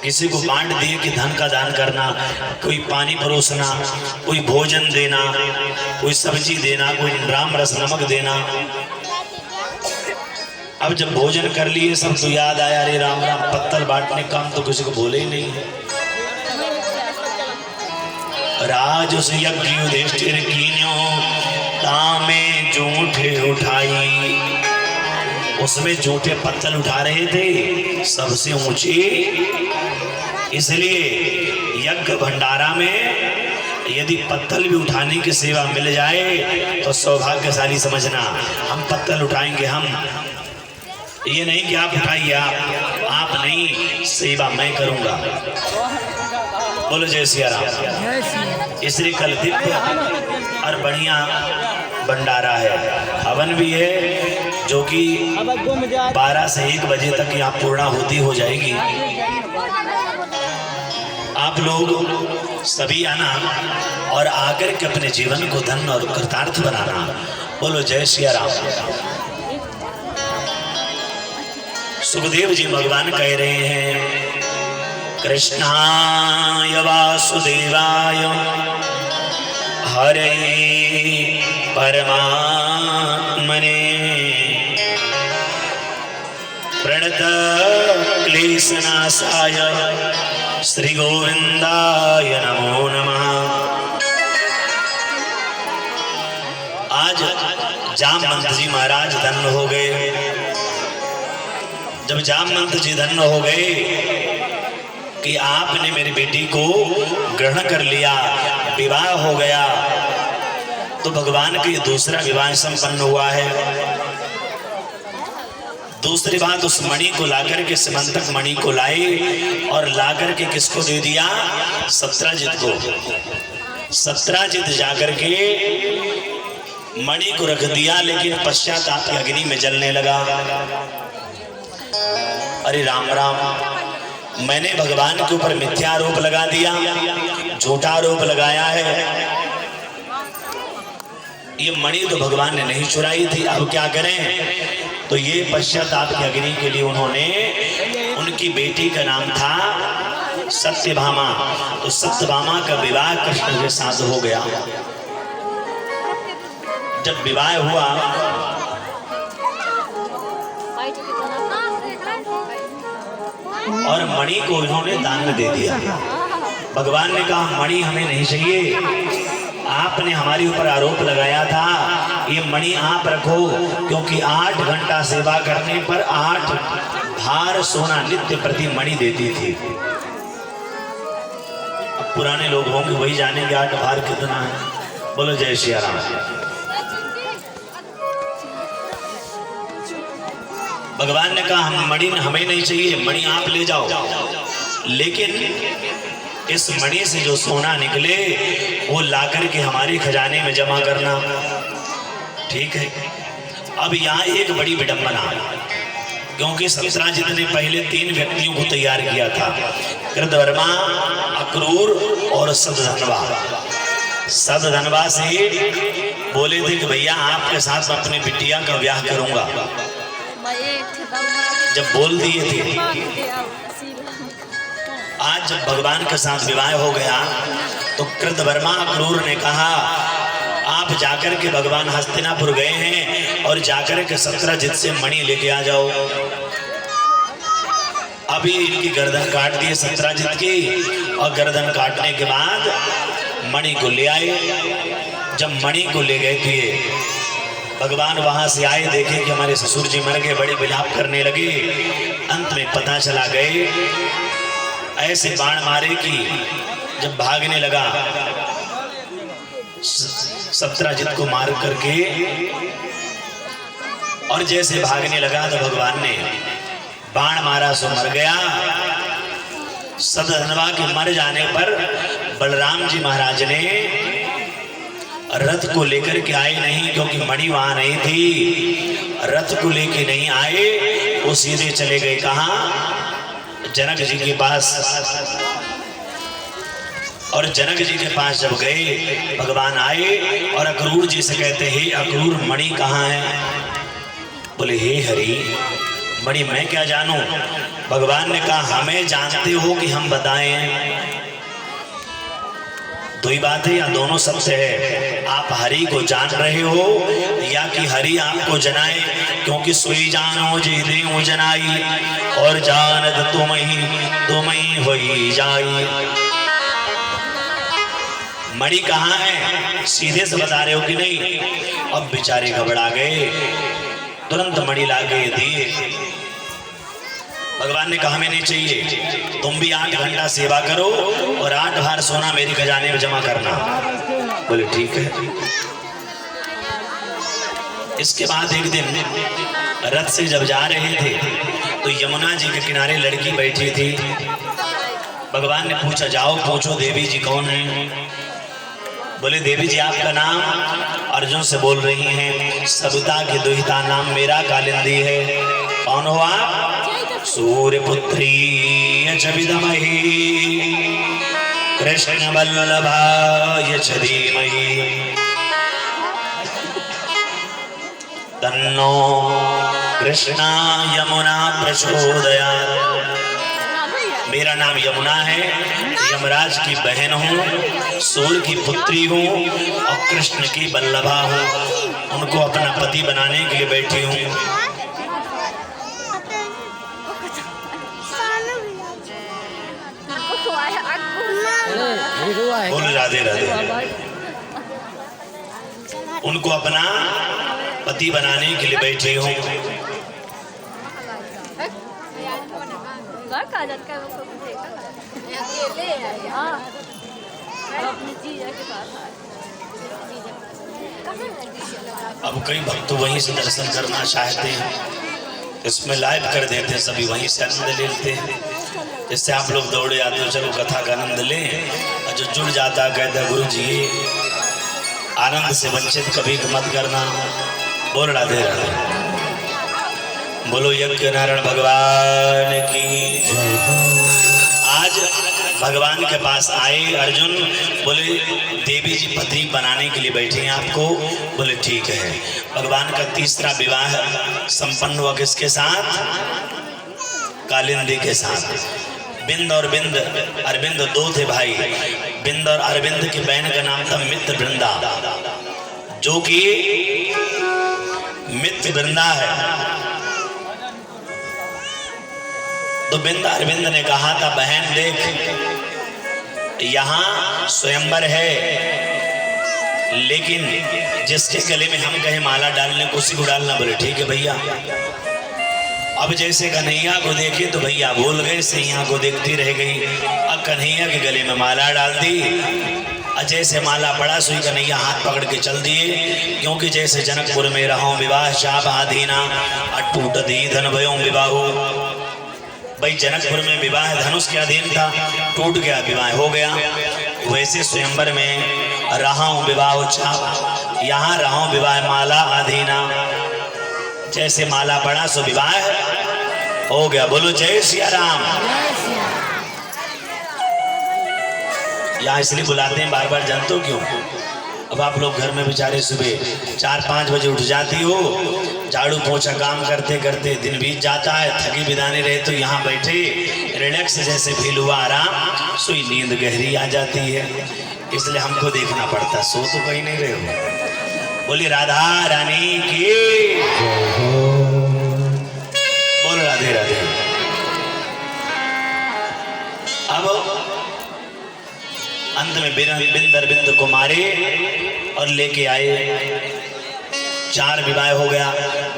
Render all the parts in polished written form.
किसी को बांट दिए कि धन का दान करना, कोई पानी परोसना, कोई भोजन देना, कोई सब्जी देना, कोई राम रस नमक देना। अब जब भोजन कर लिए सब तो याद आया, अरे राम राम पत्तल बांटने काम तो किसी को भूले ही नहीं। राज उस यज्ञ युधिष्ठिर कीन्यो तामे जूठे उठाई। उसमें जूठे पत्तल उठा रहे थे सबसे ऊंचे, इसलिए यज्ञ भंडारा में यदि पत्तल भी उठाने की सेवा मिल जाए तो सौभाग्यशाली समझना। हम पत्तल उठाएंगे, हम ये नहीं कि आप उठाइए, आप नहीं, सेवा मैं करूंगा। बोलो जय सिया राम। इसलिए कल दिव्य और बढ़िया भंडारा है, हवन भी है जो कि 12 से 1 बजे तक यहाँ पूर्णाहुति हो जाएगी। आप लोग सभी आना और आकर के अपने जीवन को धन और कृतार्थ बनाना। बोलो जय सिया राम। सुखदेव जी भगवान कह रहे हैं, कृष्णाय वासुदेवाय हरे परमात्मने प्रणत क्लेशनाशाय श्री गोविंदाय नमो नमः। आज जामवंत जी महाराज धन्य हो गए। जब जामवंत जी धन्य हो गए कि आपने मेरी बेटी को ग्रहण कर लिया, विवाह हो गया, तो भगवान का ये दूसरा विवाह संपन्न हुआ है। दूसरी बात, उस मणि को लाकर के, सिमंतक मणि को लाए और लाकर के किसको दे दिया? सत्राजित को। सत्राजित जाकर के मणि को रख दिया, लेकिन पश्चात आपकी अग्नि में जलने लगा। अरे राम राम, मैंने भगवान के ऊपर मिथ्या आरोप लगा दिया, झूठा आरोप लगाया है। ये मणि तो भगवान ने नहीं चुराई थी, अब क्या करें? तो ये पश्चाताप की अग्नि के लिए उन्होंने, उनकी बेटी का नाम था सत्यभामा, तो सत्यभामा का विवाह कृष्ण के साथ हो गया। जब विवाह हुआ और मणि को इन्होंने दान में दे दिया। भगवान ने कहा मणि हमें नहीं चाहिए, आपने हमारे ऊपर आरोप लगाया था, ये मणि आप रखो, क्योंकि 8 घंटा सेवा करने पर 8 भार सोना नित्य प्रति मणि देती थी। अब पुराने लोग होंगे वही जानेंगे 8 भार कितना है। बोलो जय श्री राम। भगवान ने कहा हम मणि हमें नहीं चाहिए, मणि आप ले जाओ, लेकिन इस मणि से जो सोना निकले वो लाकर के हमारे खजाने में जमा करना। ठीक है। अब यहाँ एक बड़ी विडंबना, क्योंकि सत्राजित ने पहले 3 व्यक्तियों को तैयार किया था, कृतवर्मा, अक्रूर और सदधनवा। सदधनवा से बोले थे कि भैया आपके साथ मैं अपनी बिटिया का ब्याह करूंगा। जब बोल दिए थे, आज जब भगवान के साथ विवाह हो गया तो कृतवर्मा अक्रूर ने कहा आप जाकर के, भगवान हस्तिनापुर गए हैं, और जाकर के सत्राजित से मणि लेके आ जाओ। अभी इनकी गर्दन काट दिए सत्राजित की, और गर्दन काटने के बाद मणि को ले आए। जब मणि को ले गए थे, भगवान वहां से आए, देखे कि हमारे ससुर जी मर गए, बड़े विलाप करने लगे। अंत में पता चला गए, ऐसे बाण मारे कि जब भागने लगा सत्राजित को मार करके, और जैसे भागने लगा तो भगवान ने बाण मारा सो मर गया। सदधनवा के मर जाने पर बलराम जी महाराज ने रथ को लेकर के आए नहीं, क्योंकि मणि वहां नहीं थी। रथ को लेके नहीं आए, वो सीधे चले गए कहां? जनक जी के पास। और जनक जी के पास जब गए, भगवान आए और अक्रूर जी से कहते हे अक्रूर, मणि कहाँ है? बोले हे हरि, मणि मैं क्या जानूं, भगवान ने कहा हमें जानते हो कि हम बताएं? दो ही बात है या दोनों सत्य है? आप हरि को जान रहे हो या कि हरि आपको जनाए? क्योंकि सोई जानो जी देव जनाई और जानत तुम ही होई जाई। मणि कहाँ है सीधे से बता रहे हो कि नहीं? अब बेचारे घबरा गए, तुरंत मणि ला के दिए। भगवान ने कहा हमें नहीं चाहिए, तुम भी 8 घंटा सेवा करो और 8 बार सोना मेरी खजाने में जमा करना। बोले ठीक है। इसके बाद एक दिन रथ से जब जा रहे थे तो यमुना जी के किनारे लड़की बैठी थी। भगवान ने पूछा जाओ पूछो देवी जी कौन है? बोले देवी जी आपका नाम? अर्जुन से बोल रही हैं। सविता की दुहिता नाम मेरा कालिंदी है। कौन हो आप? सूर्यपुत्री च विद्महि कृष्ण वल्लभाय च धीमहि तन्नो कृष्णा यमुना प्रचोदयात्। मेरा नाम यमुना है, यमराज की बहन हूँ, सूर्य की पुत्री हूँ और कृष्ण की वल्लभा हूँ। उनको अपना पति बनाने के लिए बैठी हूँ। बोल राधे राधे। उनको अपना पति बनाने के लिए बैठी हूँ। अब कई भक्त वहीं से दर्शन करना चाहते हैं, इसमें लाइव कर देते हैं, सभी वहीं से आनंद लेते हैं। जिससे आप लोग दौड़े आते हो चलो कथा का आनंद लें, और जो जुड़ जाता कहता है गुरु जी आनंद से वंचित कभी मत करना। बोल राधे राधे। बोलो यज्ञ नारायण भगवान की। आज भगवान के पास आए अर्जुन, बोले देवी जी पत्नी बनाने के लिए बैठे हैं आपको। बोले ठीक है। भगवान का तीसरा विवाह संपन्न हुआ किसके साथ? कालिंदी के साथ। बिंद और बिंद अरविंद 2 थे भाई। बिंद और अरविंद की बहन का नाम था मित्र वृंदा, जो कि मित्र वृंदा है। तो बिंद अरविंद ने कहा था बहन देख यहाँ स्वयंवर है, लेकिन जिसके गले में हम कहे माला डालने को उसी को डालना। बोले ठीक है भैया। अब जैसे कन्हैया को देखे तो भैया भूल गए, सैया को देखती रह गई। अब कन्हैया के गले में माला डाल दी, और जैसे माला पड़ा सुई कन्हैया हाथ पकड़ के चल दिए। क्योंकि जैसे जनकपुर में रहो विवाह शाप आधीना अटूट दी धन भयों विवाहो। भाई जनकपुर में विवाह धनुष के अधीन था, टूट गया, विवाह हो गया। वैसे स्वयंवर में रहा विवाह छाप, यहाँ रहा विवाह माला अधीना। जैसे माला पड़ा सो विवाह हो गया। बोलो जय सिया राम। यहाँ इसलिए बुलाते हैं बार बार, जानते हो क्यों? अब आप लोग घर में बेचारे सुबह 4-5 बजे उठ जाती हो, झाड़ू पोछा काम करते करते दिन बीत जाता है, थकी बिदाने रहे तो यहाँ बैठे रिलैक्स जैसे फील हुआ, आराम, सोई नींद गहरी आ जाती है। इसलिए हमको देखना पड़ता, सो तो कहीं नहीं रहे हो। बोली राधा रानी की। बोल राधे राधे। अब अंत में बिंद अरविंद को मारे और लेके आए। 4 विवाह हो गया,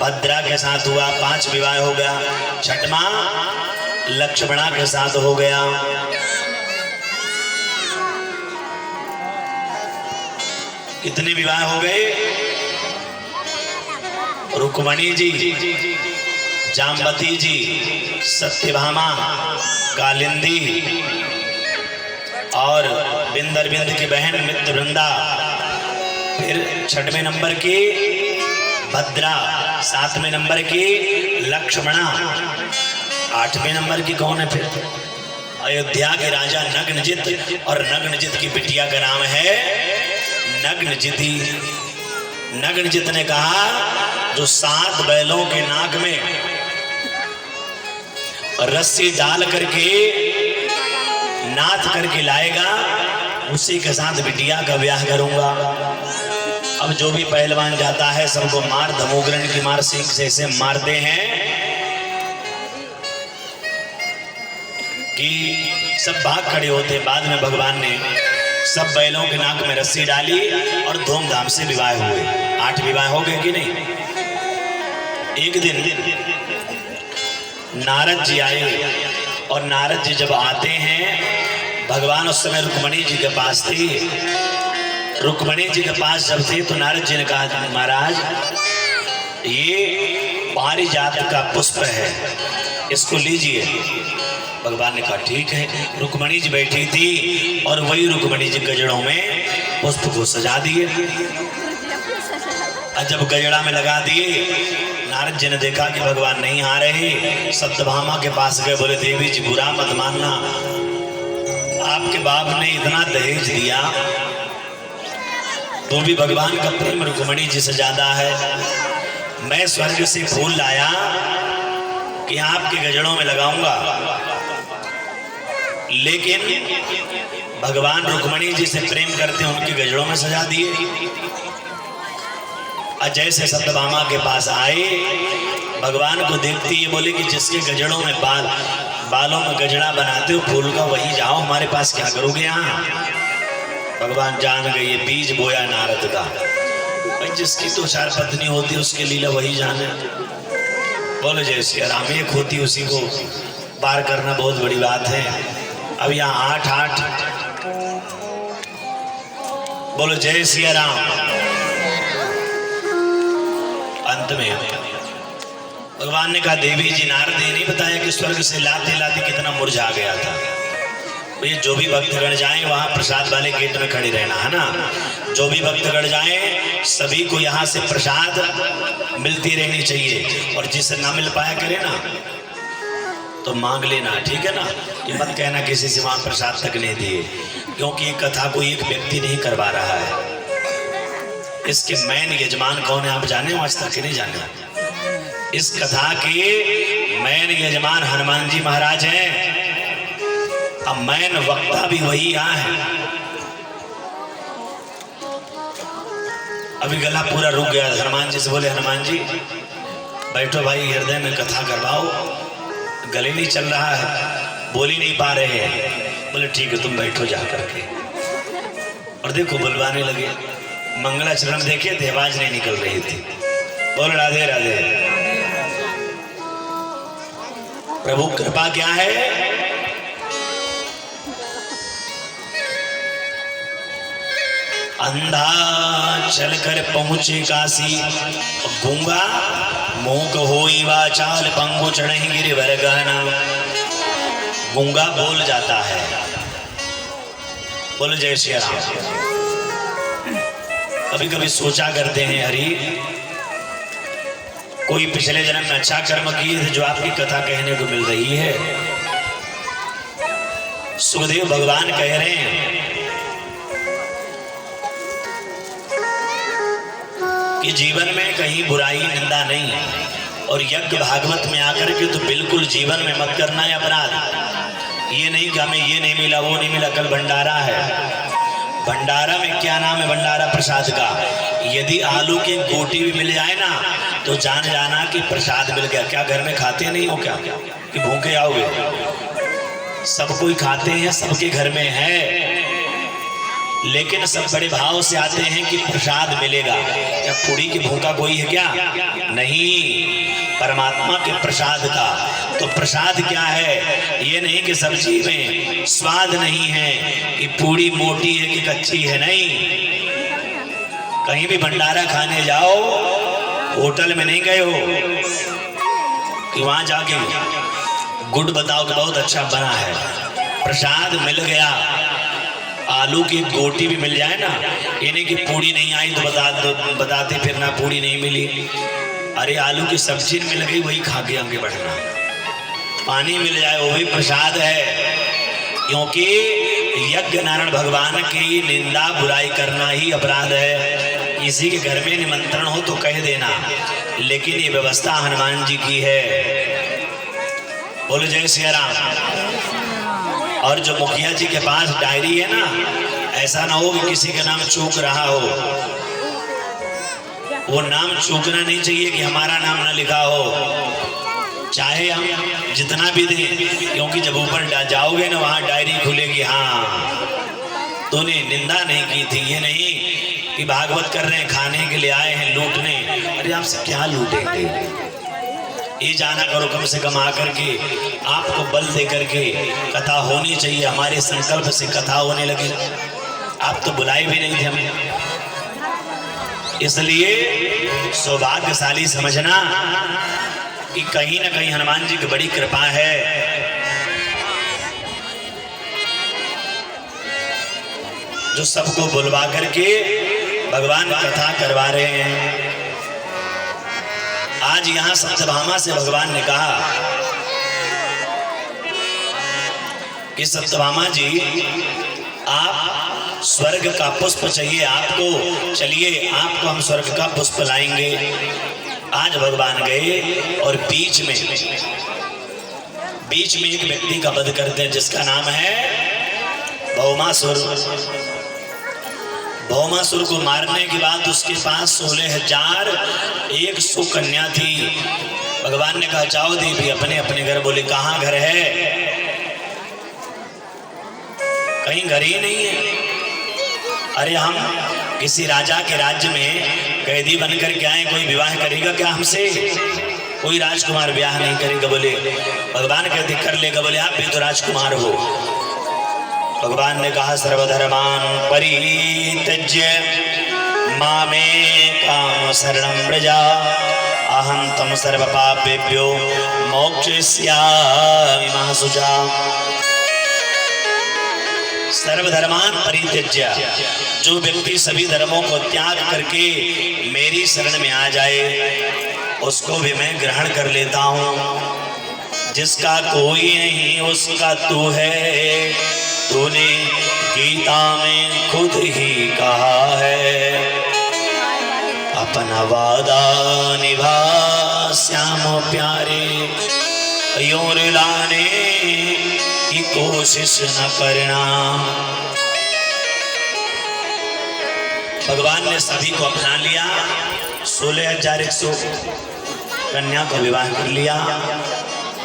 भद्रा के साथ हुआ 5 विवाह हो गया, छठवां लक्ष्मणा के साथ हो गया। कितने विवाह हो गए? रुक्मणी जी, जाम्बती जी, सत्यभामा, कालिंदी और बिंद अरविंद की बहन मित्र वृंदा। फिर 6वें नंबर की भद्रा, 7वें नंबर की लक्ष्मणा, 8वें नंबर की कौन है? फिर अयोध्या के राजा नग्नजित, और नग्नजित की बिटिया का नाम है नग्नजिती। नग्नजित ने कहा जो 7 बैलों के नाक में रस्सी डाल करके नाथ करके लाएगा, उसी के साथ बिटिया का ब्याह करूंगा। अब जो भी पहलवान जाता है सबको मार धमोगरण की मार सीख से ऐसे मारते हैं कि सब भाग खड़े होते। बाद में भगवान ने सब बैलों के नाक में रस्सी डाली और धूमधाम से विवाह हुए। 8 विवाह हो गए कि नहीं। एक दिन नारद जी आए और नारद जी जब आते हैं, भगवान उस समय रुक्मणी जी के पास थे। रुक्मणी जी के पास जब थे तो नारद जी ने कहा, महाराज ये पारिजात का पुष्प है, इसको लीजिए। भगवान ने कहा ठीक है। रुक्मणी जी बैठी थी और वही रुक्मणी जी गजड़ों में पुष्प को सजा दिए। और जब गजड़ा में लगा दिए, नारद जी ने देखा कि भगवान नहीं आ रहे। सत्यभामा के पास गए, बोले देवी जी बुरा मत मानना, आपके बाप ने इतना दहेज दिया तो भी भगवान का प्रेम रुक्मणी जी से ज्यादा है। मैं स्वर्ग से फूल लाया कि आपके गजड़ों में लगाऊंगा, लेकिन भगवान रुक्मणी जी से प्रेम करते हैं, उनके गजड़ों में सजा दिए। जैसे सत्यभामा के पास आए, भगवान को देखती है, बोले कि जिसके गजड़ों में बालों में गजड़ा बनाते हो फूल का, वही जाओ, हमारे पास क्या करोगे यहाँ। भगवान जान गए ये बीज बोया नारद का। भाई जिसकी तो 4 पत्नी होती है उसके लीला वही जाने। बोलो जय श्री राम। एक होती उसी को पार करना बहुत बड़ी बात है। अब यहाँ 8 बोलो जय श्री राम। अंत में भगवान ने कहा, देवी जी नारद ने नहीं बताया कि स्वर्ग से लाते लाते कितना मुरझा गया था। ये जो भी भक्तगण जाएं वहां प्रसाद वाले गेट में खड़े रहना है ना। जो भी भक्तगण जाएं सभी को यहाँ से प्रसाद मिलती रहनी चाहिए, और जिसे ना मिल पाया करे ना तो मांग लेना, ठीक है ना। ये मत कहना किसी से वहां प्रसाद तक नहीं दिए, क्योंकि ये कथा को एक व्यक्ति नहीं करवा रहा है। इसके मैन यजमान कौन है आप जाने हो आज तक नहीं जाने। इस कथा के मैन यजमान हनुमान जी महाराज हैं। अब मैन वक्ता भी वही यहाँ है। अभी गला पूरा रुक गया। हनुमान जी से बोले, हनुमान जी बैठो भाई, हृदय में कथा करवाओ। गले नहीं चल रहा है, बोल ही नहीं पा रहे हैं। बोले ठीक है तुम बैठो जा करके। और देखो बुलवाने लगे। मंगलाचरण देखे थे, आवाज नहीं निकल रही थी। बोल राधे राधे। प्रभु कृपा क्या है। अंधा चलकर पहुंचे काशी, गूंगा मूक होई वाचाल, पंगु चढ़ी गिरिवर गहना। गूंगा बोल जाता है। बोलो जय श्री राम। कभी कभी सोचा करते हैं, हरि कोई पिछले जन्म में अच्छा कर्म किए थे जो आपकी कथा कहने को मिल रही है। सुखदेव भगवान कह रहे हैं कि जीवन में कहीं बुराई निंदा नहीं, और यज्ञ भागवत में आकर के तो बिल्कुल जीवन में मत करना है अपराध। ये नहीं कि हमें ये नहीं मिला वो नहीं मिला। कल भंडारा है, भंडारा में क्या नाम है भंडारा प्रसाद का। यदि आलू की गोटी भी मिल जाए ना तो जान जाना कि प्रसाद मिल गया। क्या घर में खाते नहीं हो क्या कि भूखे आओगे। सब कोई खाते हैं, सबके घर में है, लेकिन सब बड़े भाव से आते हैं कि प्रसाद मिलेगा। क्या पूरी की भूखा कोई है क्या? नहीं, परमात्मा के प्रसाद का। तो प्रसाद क्या है? ये नहीं कि सब्जी में स्वाद नहीं है, कि पूरी मोटी है कि कच्ची है। नहीं, कहीं भी भंडारा खाने जाओ, होटल में नहीं गए हो कि वहां जाके गुड़ बताओ कि बहुत अच्छा बना है। प्रसाद मिल गया, आलू की गोटी भी मिल जाए ना, ये नहीं कि पूड़ी नहीं आई तो बताते फिर ना पूड़ी नहीं मिली। अरे आलू की सब्जी मिल गई, वही खा के आगे बढ़ना। पानी मिल जाए वो भी प्रसाद है, क्योंकि यज्ञ नारायण भगवान की निंदा बुराई करना ही अपराध है। किसी के घर में निमंत्रण हो तो कह देना, लेकिन ये व्यवस्था हनुमान जी की है। बोलो जय सिया राम। और जो मुखिया जी के पास डायरी है ना, ऐसा ना हो कि किसी का नाम चूक रहा हो, वो नाम चूकना नहीं चाहिए कि हमारा नाम ना लिखा हो, चाहे हम जितना भी दें, क्योंकि जब ऊपर जाओगे ना वहां डायरी खुलेगी, हाँ तूने निंदा नहीं की थी। ये नहीं कि भागवत कर रहे हैं, खाने के लिए आए हैं लूटने, अरे आपसे क्या लूटेंगे, ये जाना करो कम से कम आकर के आपको बल दे करके कथा होनी चाहिए। हमारे संकल्प से कथा होने लगी, आप तो बुलाए भी नहीं थे हमें, इसलिए सौभाग्यशाली समझना कि कहीं ना कहीं हनुमान जी की बड़ी कृपा है। जो सबको बुलवा करके भगवान कथा करवा रहे हैं। आज यहां सत्यभामा से भगवान ने कहा कि सत्यभामा जी आप स्वर्ग का पुष्प चाहिए आपको, चलिए आपको हम स्वर्ग का पुष्प लाएंगे। आज भगवान गए और बीच में एक व्यक्ति का वध करते हैं जिसका नाम है भौमासुर। भौमासुर को मारने के बाद उसके पास 16,100 कन्या थी। भगवान ने कहा जाओ देवी अपने अपने घर। बोले कहाँ घर है? कहीं घर ही नहीं है। अरे हम किसी राजा के राज्य में कैदी बनकर के आए, कोई विवाह करेगा क्या हमसे? कोई राजकुमार विवाह नहीं करेगा। बोले भगवान कहते कर लेगा। बोले आप भी तो राजकुमार हो। भगवान ने कहा सर्वधर्मान परित्यज्य मामेकं शरणं व्रज अहं तं सर्वपापेभ्यो मोक्षयिष्यामि मा शुचा। सर्वधर्मान परित्यज्य, जो व्यक्ति सभी धर्मों को त्याग करके मेरी शरण में आ जाए उसको भी मैं ग्रहण कर लेता हूँ। जिसका कोई नहीं उसका तू है, तूने गीता में खुद ही कहा है। अपना वादा निभा श्याम प्यारे, योर लाने की कोशिश न करना। भगवान ने सभी को अपना लिया। 16,100 कन्या को विवाह कर लिया।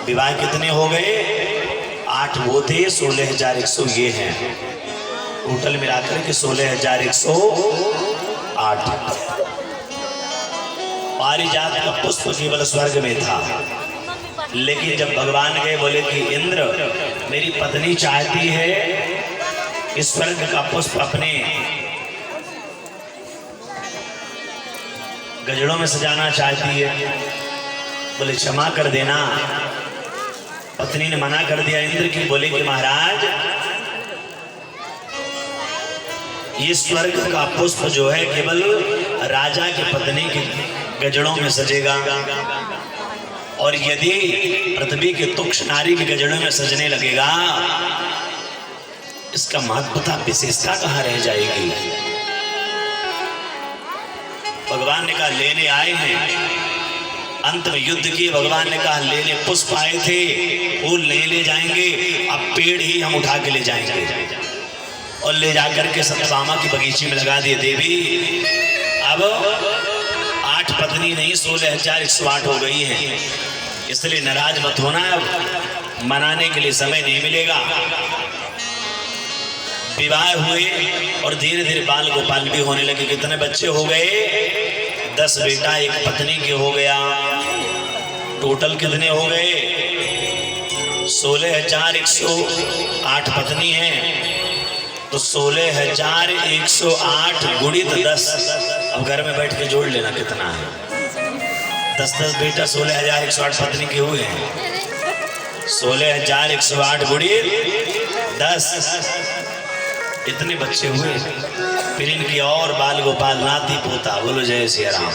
विवाह कितने हो गए? 8 वो थे, 16,100 ये हैं। टोटल मिलाकर के 16,108। पारिजात का पुष्प केवल स्वर्ग में था, लेकिन जब भगवान गए बोले कि इंद्र मेरी पत्नी चाहती है इस स्वर्ग का पुष्प अपने गजड़ों में सजाना चाहती है। बोले क्षमा कर देना। पत्नी ने मना कर दिया इंद्र की। बोले कि महाराज ये स्वर्ग का पुष्प जो है केवल राजा की पत्नी के गजड़ों में सजेगा, और यदि पृथ्वी के तुक्ष नारी के गजड़ों में सजने लगेगा इसका महत्वता विशेषता कहाँ रह जाएगी। भगवान ने कहा लेने आए हैं। अंत में युद्ध की भगवान ने कहा लेने पुष्प आए थे, फूल नहीं ले जाएंगे, अब पेड़ ही हम उठा के ले जाएंगे। और ले जाकर के सत्यभामा की बगीचे में लगा दिए। देवी अब 8 पत्नी नहीं 16,108 हो गई हैं, इसलिए नाराज मत होना। अब मनाने के लिए समय नहीं मिलेगा। विवाह हुए और धीरे धीरे बाल गोपाल भी होने लगे। कितने बच्चे हो गए? 10 बेटा 1 पत्नी के हो गया। टोटल कितने हो गए? 16,108 पत्नी हैं, तो 16,108 गुणित 10। अब घर में बैठ के जोड़ लेना कितना है। 10-10 बेटा 16,108 पत्नी के हुए हैं। 16,108 गुणित 10, इतने बच्चे हुए। फिर इनकी और बाल गोपाल नाती पोता। बोलो जय सिया राम।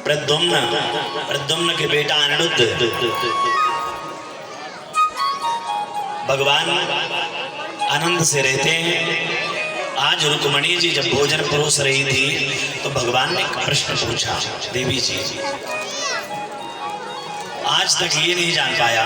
प्रद्युम्न के बेटा अनिरुद्ध भगवान आनंद से रहते हैं। आज रुक्मणी जी जब भोजन परोस रही थी तो भगवान ने एक प्रश्न पूछा, देवी जी आज तक ये नहीं जान पाया